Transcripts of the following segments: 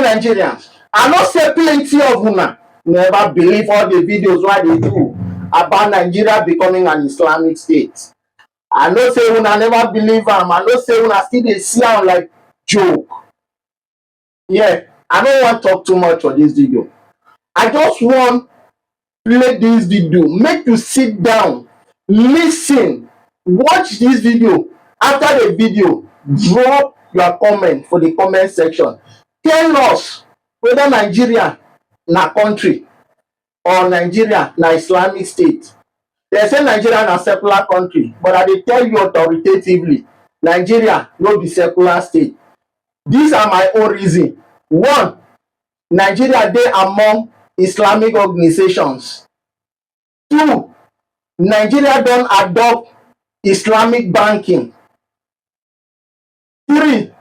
Nigerians, I know say plenty of una never believe all the videos why they do about Nigeria becoming an Islamic state. I know say una never believe am. I know say una still dey see am like joke. Yeah, I don't want to talk too much for this video. I just want play this video, make you sit down, listen, watch this video. After the video, drop your comment for the comment section. Tell us whether Nigeria na country or Nigeria na Islamic state. They say Nigeria na secular country, but I dey tell you authoritatively, Nigeria no be secular state. These are my own reason. One, Nigeria dey among Islamic organizations. Two, Nigeria don adopt Islamic banking. Three,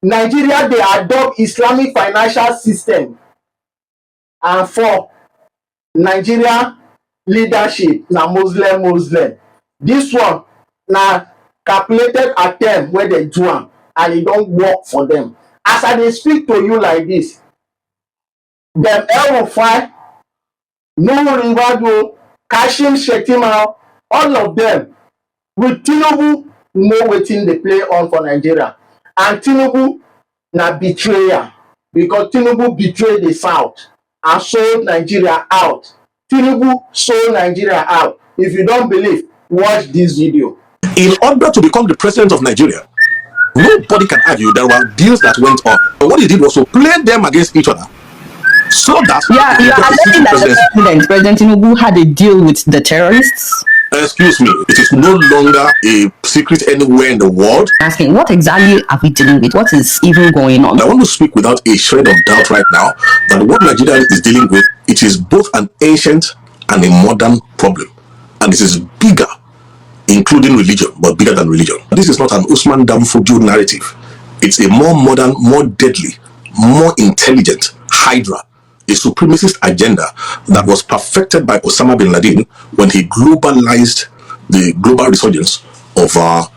Nigeria dey adopt Islamic financial system. And four, Nigeria leadership na Muslim. This one na calculated attempt wey dem do am and e don work for them. As I dey speak to you like this, dem El-Rufai, Nuhu Ribadu, Kashim Shettima, all of them with Tinubu know wetin dey play on for Nigeria. And Tinubu na betrayer because Tinubu betray the South and sold Nigeria out. Tinubu sold Nigeria out. If you don't believe, watch this video. In order to become the president of Nigeria, nobody can argue there were deals that went on. But what he did was to play them against each other. So that you're alleging that President Tinubu had a deal with the terrorists? Excuse me, it is no longer a secret anywhere in the world. Asking, what exactly are we dealing with? What is even going on? I want to speak without a shred of doubt right now that what Nigeria is dealing with, it is both an ancient and a modern problem. And this is bigger, including religion, but bigger than religion. This is not an Usman Danfodio narrative. It's a more modern, more deadly, more intelligent Hydra, a supremacist agenda that was perfected by Osama bin Laden when he globalized the global resurgence of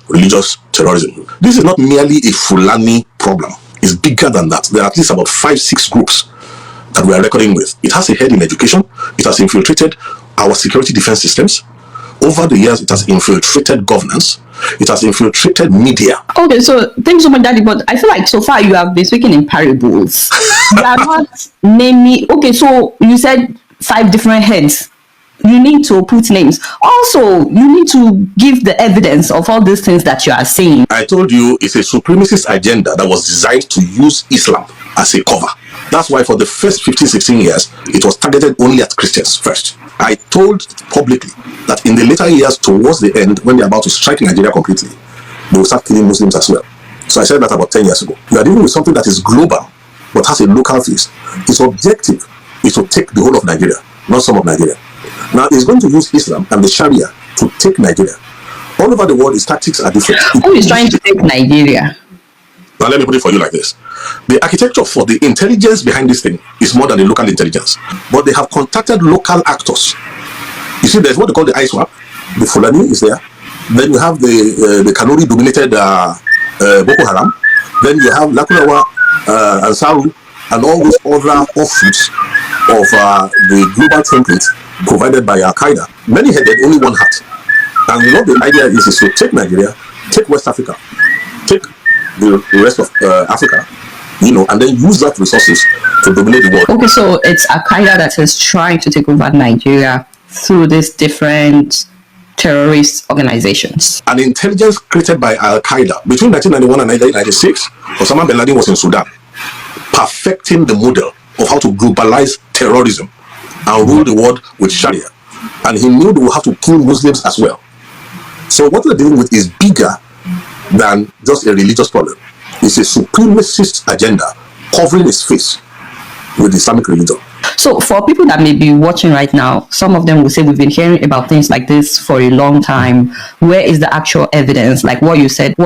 religious terrorism. This is not merely a Fulani problem. It's bigger than that. There are at least about 5-6 groups that we are reckoning with. It has a head in education. It has infiltrated our security defense systems. Over the years, it has infiltrated governance. It has infiltrated media. Okay, so thanks so much, Daddy. But I feel like so far you have been speaking in parables. You are not naming. Okay, so you said 5 different heads. You need to put names. Also, you need to give the evidence of all these things that you are saying. I told you it's a supremacist agenda that was designed to use Islam as a cover. That's why for the first 15-16 years, it was targeted only at Christians first. I told publicly that in the later years, towards the end, when they're about to strike Nigeria completely, they will start killing Muslims as well. So I said that about 10 years ago. We are dealing with something that is global, but has a local face. Its objective is to take the whole of Nigeria, not some of Nigeria. Now, it's going to use Islam and the Sharia to take Nigeria. All over the world, its tactics are different. Who is trying to take Nigeria? Now, let me put it for you like this. The architecture for the intelligence behind this thing is more than the local intelligence. But they have contacted local actors. You see, there's what they call the ISWAP. The Fulani is there. Then you have the Kanuri-dominated Boko Haram. Then you have Lakurawa, Ansaru, and all those other offshoots of the global template provided by Al-Qaeda. Many headed only one hat. And you know the idea is to take Nigeria, take West Africa, take the rest of Africa, you know, and then use that resources to dominate the world. Okay, so it's Al-Qaeda that is trying to take over Nigeria through these different terrorist organizations. An intelligence created by Al-Qaeda between 1991 and 1996, Osama bin Laden was in Sudan, perfecting the model of how to globalize terrorism and rule the world with Sharia. And he knew they would have to kill Muslims as well. So what we're dealing with is bigger than just a religious problem. It's a supremacist agenda covering its face with Islamic religion. So for people that may be watching right now, some of them will say we've been hearing about things like this for a long time. Where is the actual evidence? Like what you said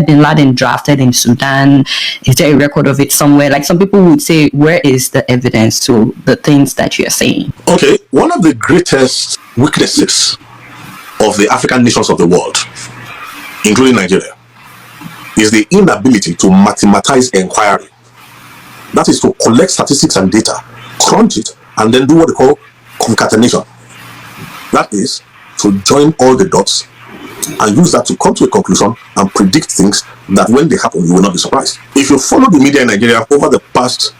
bin Laden drafted in Sudan. Is there a record of it somewhere? Like some people would say, where is the evidence to the things that you're saying? Okay, one of the greatest weaknesses of the African nations of the world, including Nigeria, is the inability to mathematize inquiry. That is to collect statistics and data, crunch it, and then do what they call concatenation. That is to join all the dots and use that to come to a conclusion and predict things that when they happen, you will not be surprised. If you follow the media in Nigeria over the past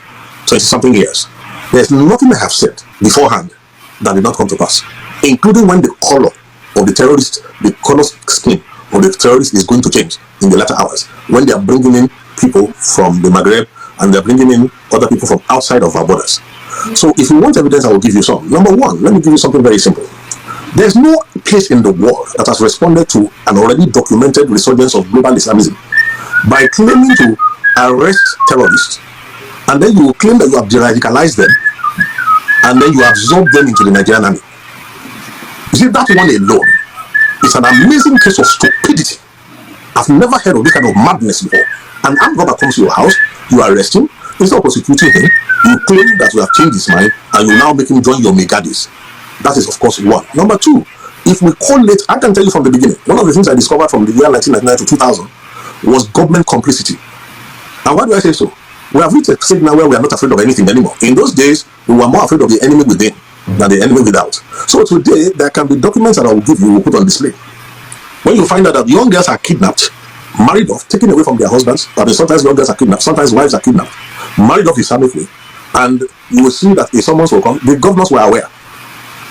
20-something years, there's nothing I have said beforehand that did not come to pass, including when the color of the terrorist, the color scheme of the terrorist is going to change in the latter hours, when they are bringing in people from the Maghreb and they're bringing in other people from outside of our borders. So if you want evidence, I will give you some. Number one, let me give you something very simple. There's no place in the world that has responded to an already documented resurgence of global Islamism by claiming to arrest terrorists, and then you will claim that you have de-radicalized them, and then you absorb them into the Nigerian army. You see, that one alone is an amazing case of stupidity. I've never heard of this kind of madness before. An armed robber comes to your house, you arrest him, instead of prosecuting him, you claim that you have changed his mind, and you now make him join your megadis. That is, of course, one. Number two, if we call it, I can tell you from the beginning, one of the things I discovered from the year 1999 to 2000 was government complicity. And why do I say so? We have reached a stage now where we are not afraid of anything anymore. In those days, we were more afraid of the enemy within than the enemy without. So today, there can be documents that I will give you, will put on display. When you find out that young girls are kidnapped, married off, taken away from their husbands, I mean, sometimes young girls are kidnapped, sometimes wives are kidnapped, married off Islamically, and you will see that a summons will come, the governors were aware.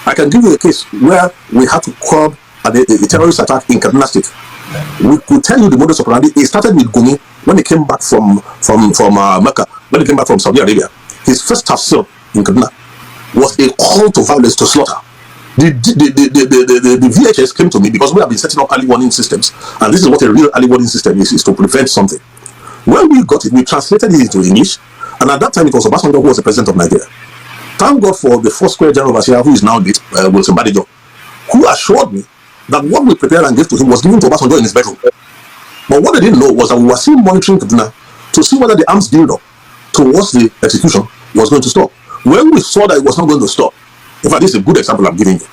I can give you a case where we had to curb a terrorist attack in Kaduna State. We could tell you the modus operandi. It started with Gumi when he came back from Mecca, when he came back from Saudi Arabia. His first tafsir in Kaduna was a call to violence, to slaughter. The VHS came to me because we have been setting up early warning systems, and this is what a real early warning system is to prevent something. When we got it, we translated it into English, and at that time it was Obasanjo who was the president of Nigeria. Thank God for the first square general overseer, who is now Wilson Badejo, who assured me that what we prepared and gave to him was given to Obasanjo in his bedroom. But what they didn't know was that we were still monitoring Kaduna to see whether the arms build-up towards the execution was going to stop. When we saw that it was not going to stop, in fact, this is a good example I'm giving you.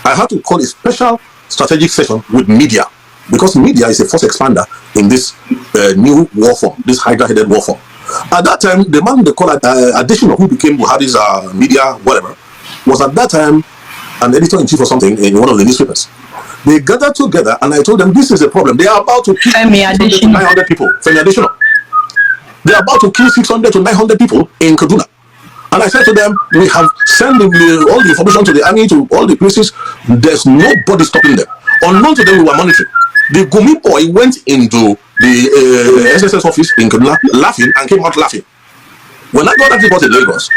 I had to call a special strategic session with media, because media is a force expander in this new war form, this Hydra-headed war form. At that time, the man they call Additional, who became Buhari's media, whatever, was at that time an editor-in-chief or something in one of the newspapers. They gathered together, and I told them, this is a problem. They are about to kill 600 to 900 people. Femi Additional. They are about to kill 600 to 900 people in Kaduna. And I said to them, we have sent all the information to the army, to all the places. There's nobody stopping them. Unknown to them, we were monitoring. The Gumi boy went into the SSS office in Kaduna laughing and came out laughing. When I got that report in Lagos,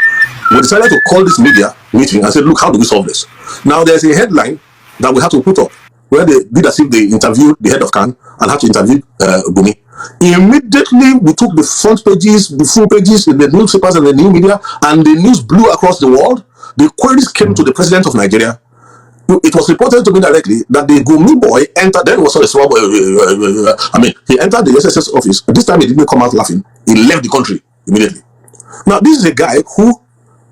we decided to call this media meeting and said, look, how do we solve this? Now, there's a headline that we had to put up where they did as if they interviewed the head of CAN and had to interview Gumi. Immediately, we took the front pages, the full pages in the newspapers and the new media, and the news blew across the world. The queries came to the president of Nigeria. It was reported to me directly that the Gumi boy entered, then was a small boy, he entered the SSS office. This time he didn't come out laughing. He left the country immediately. Now, this is a guy who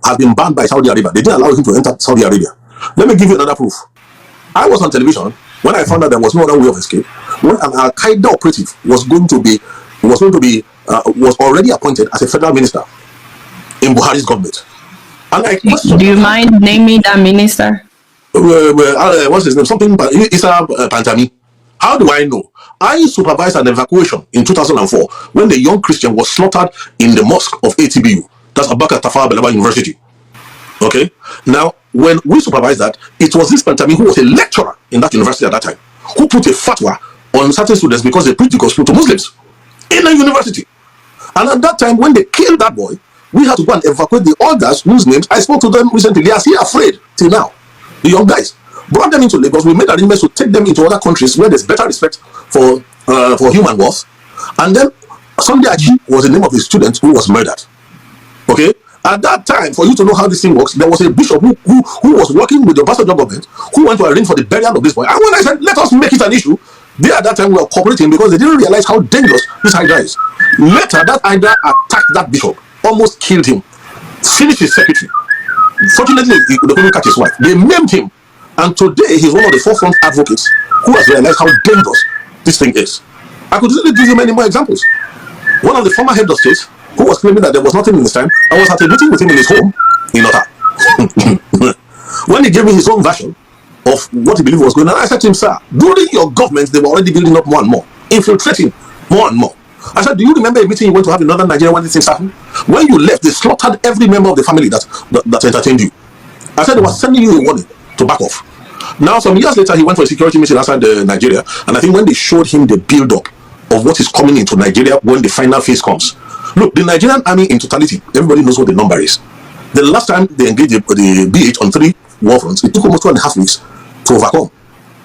has been banned by Saudi Arabia. They didn't allow him to enter Saudi Arabia. Let me give you another proof. I was on television when I found out there was no other way of escape. When an Al-Qaeda operative was already appointed as a federal minister in Buhari's government. And do you mind naming that minister? What's his name? Something Issa Pantami. How do I know? I supervised an evacuation in 2004 when the young Christian was slaughtered in the mosque of ATBU. That's Abubakar Tafawa Balewa University. Okay? Now, when we supervised that, it was this Pantami who was a lecturer in that university at that time, who put a fatwa on certain students because they preached the gospel to Muslims in a university. And at that time, when they killed that boy, we had to go and evacuate the others whose names I spoke to them recently. They are still afraid till now. The young guys brought them into Lagos. We made arrangements to take them into other countries where there's better respect for human worth. And then Sunday Achi was the name of a student who was murdered. Okay. At that time, for you to know how this thing works, there was a bishop who was working with the Obasanjo government, who went to arrange for the burial of this boy. And when I said, let us make it an issue, they at that time were cooperating because they didn't realize how dangerous this Hydra is. Later, that Hydra attacked that bishop, almost killed him, finished his secretary. Fortunately, they couldn't catch his wife. They maimed him. And today, he's one of the forefront advocates who has realized how dangerous this thing is. I could easily give you many more examples. One of the former head of states who was claiming that there was nothing in his time, I was at a meeting with him in his home in Ota. When he gave me his own version of what he believed was going on, I said to him, sir, during your government, they were already building up more and more, infiltrating more and more. I said, do you remember a meeting you went to have in northern Nigeria when these things happened? When you left, they slaughtered every member of the family that entertained you. I said they were sending you a warning to back off. Now, some years later, he went for a security mission outside Nigeria, and I think when they showed him the build-up of what is coming into Nigeria when the final phase comes. Look, the Nigerian army in totality, everybody knows what the number is. The last time they engaged the BH on 3 war fronts, it took almost 2.5 weeks to overcome.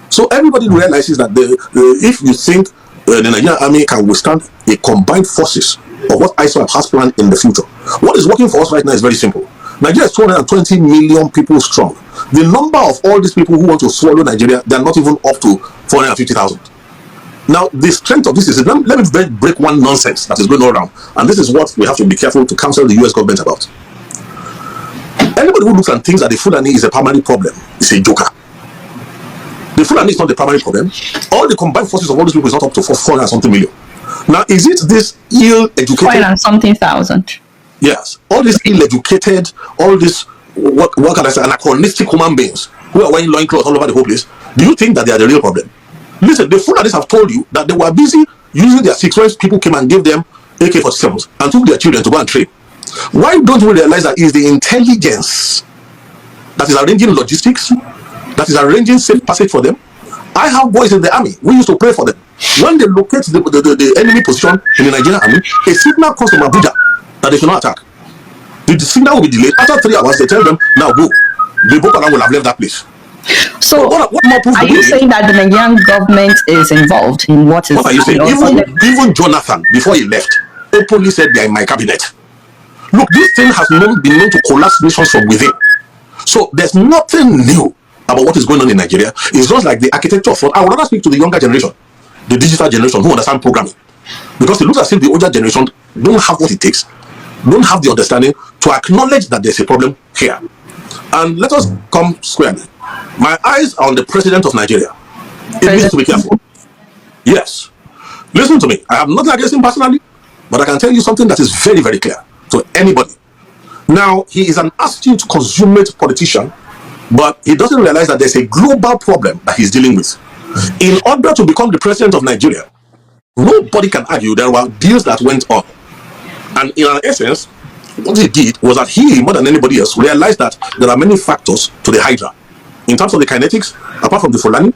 So everybody realizes that if you think the Nigerian army can withstand a combined forces of what ISWAP has planned in the future, what is working for us right now is very simple. Nigeria is 220 million people strong. The number of all these people who want to swallow Nigeria, they are not even up to 450,000. Now, the strength of this is, let me break one nonsense that is going on around. And this is what we have to be careful to counsel the US government about. Anybody who looks and thinks that the Fulani is a primary problem is a joker. The Fulani is not the primary problem. All the combined forces of all these people is not up to 400 and something million. Now, is it this ill-educated... 400 and something thousand. Yes. All these ill-educated, all these, what can I say, anachronistic human beings who are wearing loincloths all over the whole place, do you think that they are the real problem? Listen, the Fulanis have told you that they were busy using their 6 when people came and gave them AK-47s and took their children to go and train. Why don't we realize that it is the intelligence that is arranging logistics, that is arranging safe passage for them? I have boys in the army. We used to pray for them. When they locate the enemy position in the Nigerian army, a signal comes from Abuja that they should not attack. The signal will be delayed. After 3 hours, they tell them, now go. The Boko Haram will have left that place. So, what more proof are you saying that the Nigerian government is involved in what is... What are you saying? Even Jonathan, before he left, openly said they are in my cabinet. Look, this thing has been known to collapse nations from within. So, there's nothing new about what is going on in Nigeria. It's just like the architecture of thought. I would rather speak to the younger generation, the digital generation, who understand programming. Because it looks as if the older generation don't have what it takes, don't have the understanding to acknowledge that there's a problem here. And let us come squarely. My eyes are on the president of Nigeria. It needs to be careful. Yes. Listen to me. I have nothing against him personally, but I can tell you something that is very, very clear to anybody. Now, he is an astute, consummate politician, but he doesn't realize that there's a global problem that he's dealing with. In order to become the president of Nigeria, nobody can argue there were deals that went on. And in essence, what he did was that he, more than anybody else, realized that there are many factors to the Hydra. In terms of the kinetics, apart from the Fulani,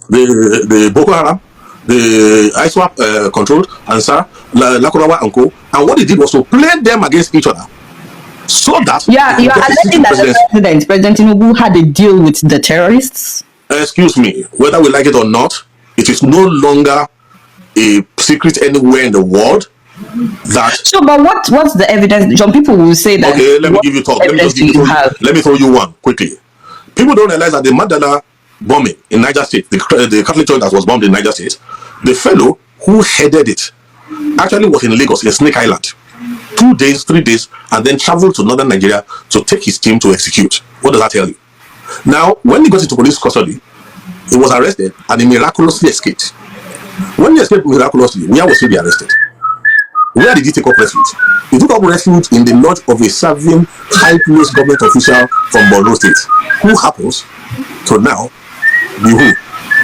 the Boko Haram, the ISWAP controlled, Ansar, Lakurawa and Co. And what he did was to play them against each other. So that... Yeah, you are alleging that President Tinubu had a deal with the terrorists? Excuse me, whether we like it or not, it is no longer a secret anywhere in the world that... So, but what's the evidence? Some people will say that... Okay, let me give you talk. Let me throw you one quickly. People don't realize that the Mandela bombing in Niger State, the Catholic church that was bombed in Niger State, the fellow who headed it actually was in Lagos, in Snake Island. 2 days, 3 days, and then traveled to northern Nigeria to take his team to execute. What does that tell you? Now, when he got into police custody, he was arrested and he miraculously escaped. When he escaped miraculously, where was he arrested? Where did he take up refuge? He took up refuge in the lodge of a serving high-placed government official from Borno State, who happens to now be who?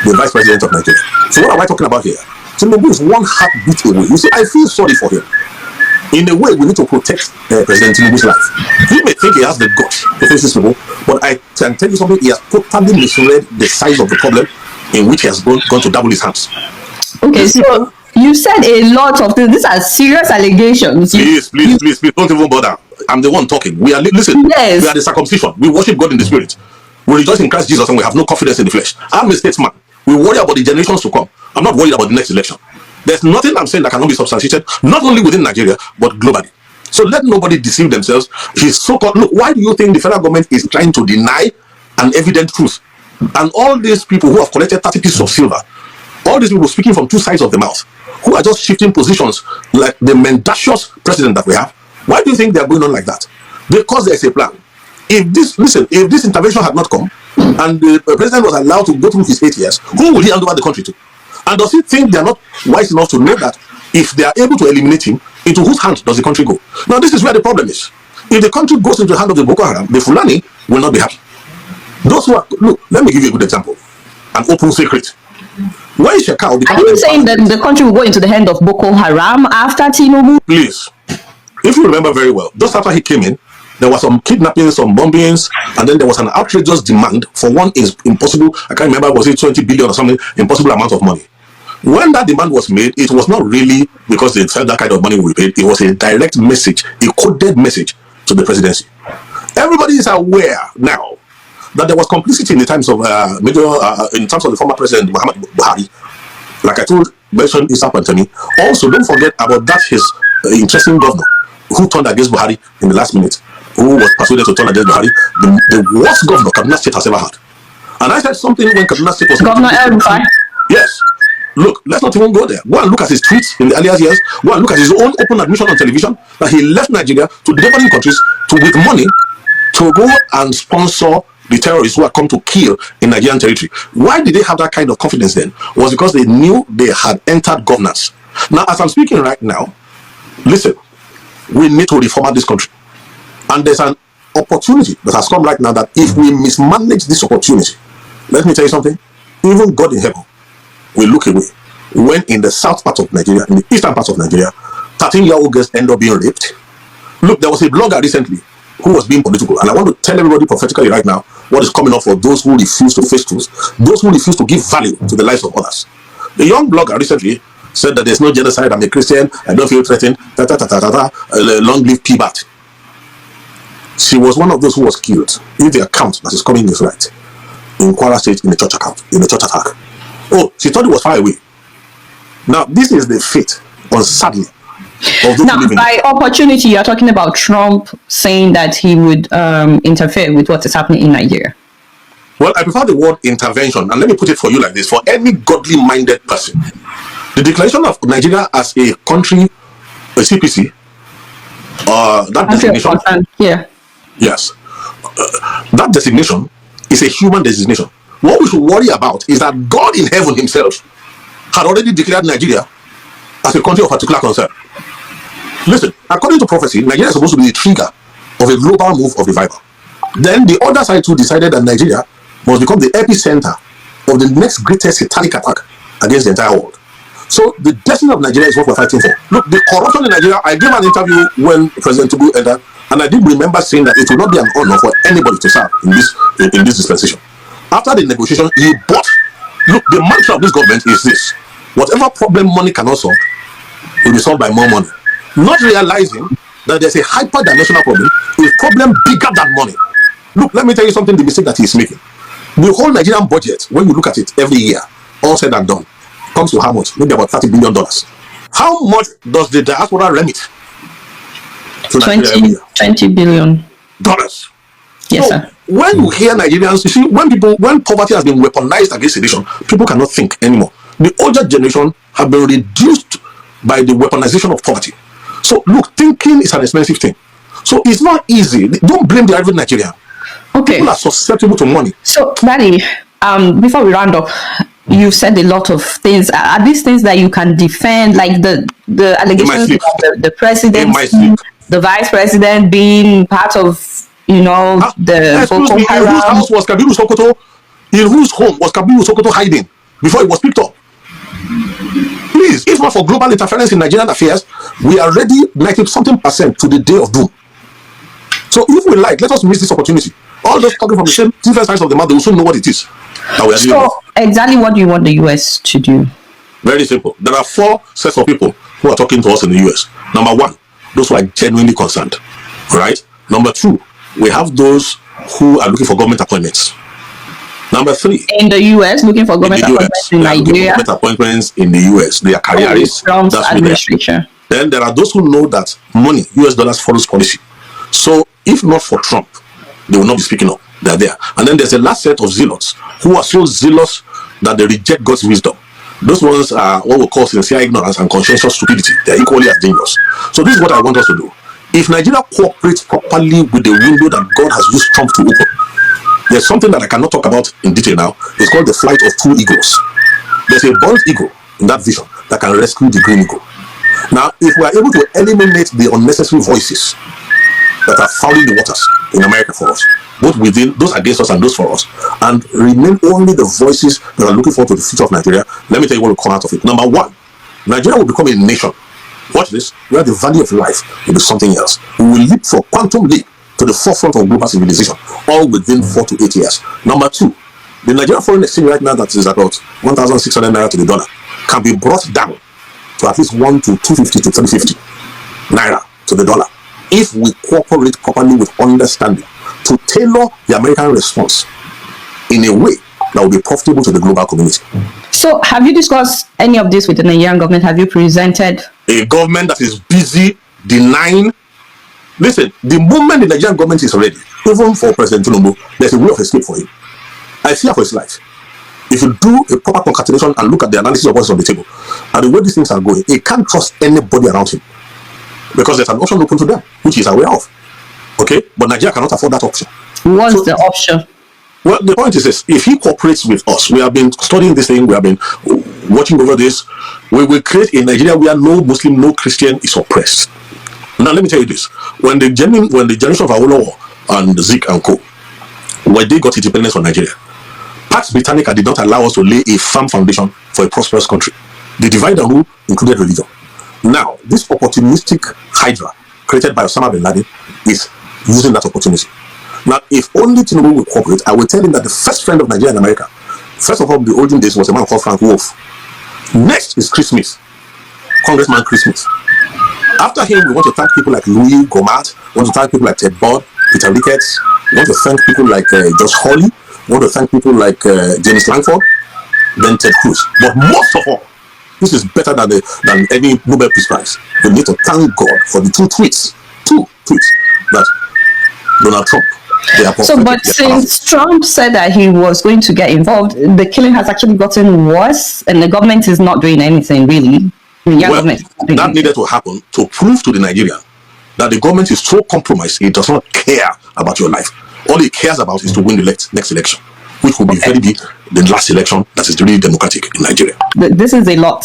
The Vice President of Nigeria. So what am I talking about here? Tinubu is one heartbeat away. You see, I feel sorry for him. In a way, we need to protect President Tinubu's life. He may think he has the guts to face this people, but I can tell you something, he has totally misread the size of the problem in which he has gone to double his hands. Okay, so you said a lot of things. These are serious allegations. Please, don't even bother. I'm the one talking. We are, listen, yes. We are the circumcision. We worship God in the spirit. We rejoice in Christ Jesus and we have no confidence in the flesh. I'm a statesman. We worry about the generations to come. I'm not worried about the next election. There's nothing I'm saying that cannot be substantiated, not only within Nigeria, but globally. So let nobody deceive themselves. His so-called, look, why do you think the federal government is trying to deny an evident truth? And all these people who have collected 30 pieces of silver, all these people speaking from two sides of the mouth, who are just shifting positions like the mendacious president that we have, why do you think they're going on like that? Because there's a plan. If this intervention had not come, and the president was allowed to go through his 8 years, who will he hand over the country to? And does he think they're not wise enough to know that if they are able to eliminate him, Into whose hand does the country go? Now, this is where the problem is. If the country goes into the hand of the Boko Haram, the Fulani will not be happy. Those who are, look, let me give you a good example. An open secret. When Shekau Are you saying that the country will go into the hand of Boko Haram after Tinubu? Please, if you remember very well, just after he came in, there was some kidnappings, some bombings, and then there was an outrageous demand for one impossible, I can't remember, was it 20 billion or something, impossible amount of money. When that demand was made, it was not really because they said that kind of money will be paid. It was a direct message, a coded message to the presidency. Everybody is aware now that there was complicity in the times of in terms of the former president Muhammad Buhari. Like I mentioned Issa Pantami. Also, don't forget about that his interesting governor who turned against Buhari in the last minute, who was persuaded to turn against Buhari, the worst governor Kaduna State has ever had. And I said something when Kaduna State was Governor El-Rufai. Yes. Look, let's not even go there. Go and look at his tweets in the earlier years. Go and look at his own open admission on television that he left Nigeria to neighboring countries with money to go and sponsor the terrorists who had come to kill in Nigerian territory. Why did they have that kind of confidence then? Was because they knew they had entered governance. Now, as I'm speaking right now, listen, we need to reformat this country. And there's an opportunity that has come right now that if we mismanage this opportunity, let me tell you something, even God in heaven will look away. When in the south part of Nigeria, in the eastern part of Nigeria, 13-year-old girls end up being raped. Look, there was a blogger recently who was being political, and I want to tell everybody prophetically right now what is coming up for those who refuse to face truth, those who refuse to give value to the lives of others. The young blogger recently said that there's no genocide, I'm a Christian, I don't feel threatened, long live P-Bat. She was one of those who was killed, if the account that is coming is right, in Kwara State in a church attack. Oh, she thought it was far away. Now, this is the fate, sadly, of those now, who live in by opportunity, you're talking about Trump saying that he would interfere with what is happening in Nigeria. Well, I prefer the word intervention, and let me put it for you like this. For any godly-minded person, the declaration of Nigeria as a country, a CPC, that designation, yeah. Yes, that designation is a human designation. What we should worry about is that God in heaven himself had already declared Nigeria as a country of particular concern. Listen, according to prophecy, Nigeria is supposed to be the trigger of a global move of revival. Then the other side too decided that Nigeria must become the epicenter of the next greatest satanic attack against the entire world. So the destiny of Nigeria is what we're fighting for. Look, the corruption in Nigeria, I gave an interview when President Tinubu entered, and I did remember saying that it will not be an honor for anybody to serve in this dispensation. After the negotiation, he bought. Look, the mantra of this government is this: whatever problem money cannot solve will be solved by more money. Not realizing that there's a hyper-dimensional problem, a problem bigger than money. Look, let me tell you something, the mistake that he's making. The whole Nigerian budget, when you look at it every year, all said and done, comes to how much? Maybe about $30 billion. How much does the diaspora remit to Nigeria every year? $20 billion. Yes, sir. When you hear Nigerians, you see, when poverty has been weaponized against a nation, people cannot think anymore. The older generation have been reduced by the weaponization of poverty. So, look, thinking is an expensive thing. So, it's not easy. Don't blame the average Nigerian. Okay. People are susceptible to money. So, Daddy, before we round up, you said a lot of things. Are these things that you can defend, like the allegations of the president, the vice president being part of, the Boko Haram? In whose house was Kabiru Sokoto? In whose home was Kabiru Sokoto hiding before it was picked up? Please, if not for global interference in Nigerian affairs, we are ready 90-something% to the day of doom. So if we like, let us miss this opportunity. All those talking from the same different sides of the mouth, they will soon know what it is. So exactly what do you want the US to do? Very simple. There are 4 sets of people who are talking to us in the US. Number 1, those who are genuinely concerned. Right? Number 2, we have those who are looking for government appointments. Number 3, in the US, looking for government appointments in Nigeria. Government appointments in the US. They are careerists. Trump's administration. Then there are those who know that money, US dollars, follows policy. So if not for Trump, they will not be speaking up. They are there. And then there's a last set of zealots who are so zealous that they reject God's wisdom. Those ones are what we call sincere ignorance and conscientious stupidity. They're equally as dangerous. So this is what I want us to do. If Nigeria cooperates properly with the window that God has used Trump to open, there's something that I cannot talk about in detail now. It's called the flight of 2 eagles. There's a bald eagle in that vision that can rescue the green eagle. Now, if we are able to eliminate the unnecessary voices that are fouling the waters in America for us, both within those against us and those for us, and remain only the voices that are looking forward to the future of Nigeria, let me tell you what will come out of it. Number one, Nigeria will become a nation. Watch this, where the value of life will be something else. We will leap for quantum leap to the forefront of global civilization, all within 4 to 8 years. Number two, the Nigerian foreign exchange right now that is about 1,600 naira to the dollar can be brought down to at least 1 to 250 to 350 naira to the dollar if we cooperate properly with understanding to tailor the American response in a way that will be profitable to the global community. So, have you discussed any of this with the Nigerian government? Have you presented a government that is busy denying? Listen, the moment the Nigerian government is ready, even for President Tinubu, there's a way of escape for him. I fear for his life. If you do a proper concatenation and look at the analysis of what's on the table and the way these things are going, he can't trust anybody around him because there's an option open to them, which he's aware of. Okay, but Nigeria cannot afford that option. what's the option? Well, the point is this: if he cooperates with us, we have been studying this thing, we have been watching over this. We will create a Nigeria where no Muslim, no Christian is oppressed. Now, let me tell you this: when the generation of Awolowo and Zik and Co, when they got independence from Nigeria, Pax Britannica did not allow us to lay a firm foundation for a prosperous country. The divide and rule included religion. Now, this opportunistic hydra created by Osama bin Laden is using that opportunity. Now, if only Tinubu will cooperate, I will tell him that the first friend of Nigeria in America, first of all, the olden days, was a man called Frank Wolf. Next is Chris Smith, Congressman Chris Smith. After him, we want to thank people like Louis Gohmert, we want to thank people like Ted Budd, Peter Ricketts, we want to thank people like Josh Hawley, we want to thank people like James Langford, then Ted Cruz. But most of all, this is better than any Nobel Peace Prize. We need to thank God for the two tweets that Donald Trump. So, but since Trump said that he was going to get involved, the killing has actually gotten worse, and the government is not doing anything really. That needed to happen to prove to the Nigerian that the government is so compromised, it does not care about your life. All it cares about is to win the next election, which will be very big, the last election that is really democratic in Nigeria. This is a lot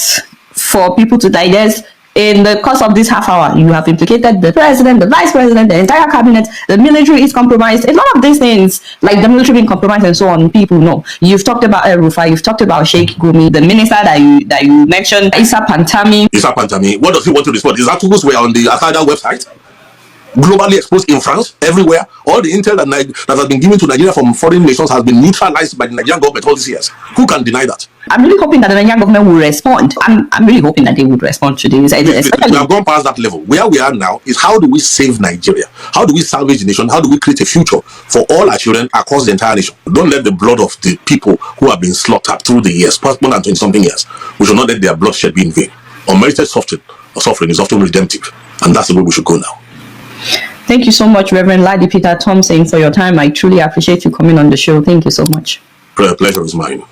for people to digest. In the course of this half hour, you have implicated the president, the vice president, the entire cabinet. The military is compromised. A lot of these things, like the military being compromised and so on, people know. You've talked about Rufai, you've talked about Sheikh Gumi, the minister that you mentioned, Issa Pantami. What does he want to respond? His articles were on the Al-Qaeda website, globally exposed in France, everywhere. All the intel that has been given to Nigeria from foreign nations has been neutralized by the Nigerian government all these years. Who can deny that? I'm really hoping that the Nigerian government will respond. I'm really hoping that they would respond to this. We have gone past that level. Where we are now is how do we save Nigeria? How do we salvage the nation? How do we create a future for all our children across the entire nation? Don't let the blood of the people who have been slaughtered through the years, past more than 20-something years, we should not let their bloodshed be in vain. Unmerited suffering is often redemptive, and that's the way we should go now. Thank you so much, Reverend Ladi Peter Thompson, for your time. I truly appreciate you coming on the show. Thank you so much. Pleasure is mine.